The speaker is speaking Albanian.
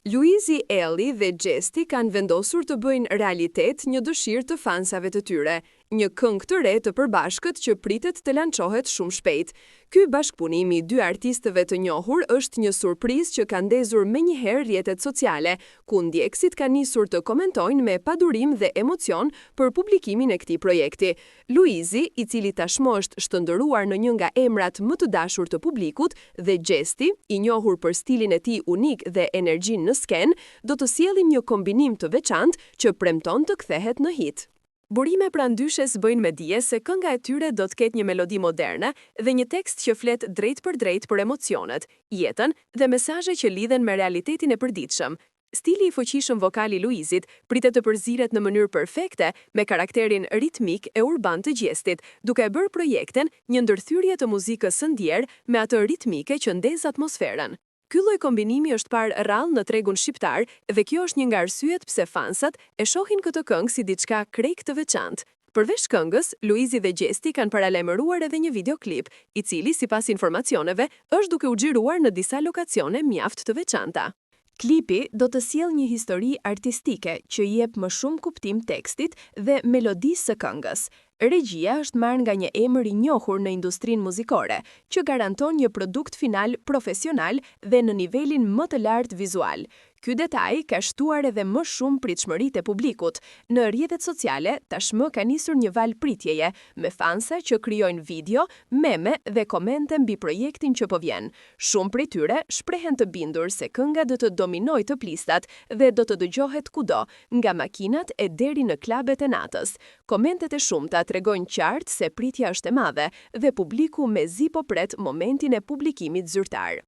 Luizi Elli dhe Gjesti kanë vendosur të bëjnë realitet një dëshirë të fansave të tyre, një këngë të re të përbashkët që pritet të lançohet shumë shpejt. Ky bashkëpunim i dy artistëve të njohur është një surprizë që ka ndezur menjëherë rrjetet sociale, ku ndjekësit kanë nisur të komentojnë me padurim dhe emocion për publikimin e këtij projekti. Luizi, i cili tashmë është shndërruar në një nga emrat më të dashur të publikut, dhe Gjesti, i njohur për stilin e tij unik dhe energjinë në sken, do të sjellim një kombinim të veçantë që premton të kthehet në hit. Burime pra ndyshes bëjnë me dije se kënga e tyre do të ketë një melodi moderne dhe një tekst që flet drejt për emocionet, jetën dhe mesazhe që lidhen me realitetin e përditshëm. Stili i fuqishëm vokal i Luizit pritet të përzihet në mënyrë perfekte me karakterin ritmik e urban të Gjestit, duke bërë projektin një ndërthyrje të muzikës së ndjer me atë ritmike që ndez atmosferën. Ky lloj kombinimi është parë rrallë në tregun shqiptar dhe kjo është një nga arsyet pse fansat e shohin këtë këngë si diçka krejt të veçantë. Përveç këngës, Luizi dhe Gjesti kanë paralajmëruar edhe një videoklip, i cili sipas informacioneve është duke u xhiruar në disa lokacione mjaft të veçanta. Klipi do të sjellë një histori artistike që i jep më shumë kuptim tekstit dhe melodisë së këngës. Regjia është marrë nga një emër i njohur në industrinë muzikore, që garanton një produkt final profesional dhe në nivelin më të lartë vizual. Ky detaj ka shtuar edhe më shumë pritshmëritë e publikut. Në rrjetet sociale tashmë ka nisur një val pritjeje, me fansa që krijojnë video, meme dhe komente mbi projektin që po vjen. Shumë prej tyre shprehen të bindur se kënga do të dominojë të plistat dhe do të dëgjohet kudo, nga makinat e deri në klubet e natës. Komentet e shumta tregojnë qartë se pritja është e madhe dhe publiku mezi po pret momentin e publikimit zyrtar.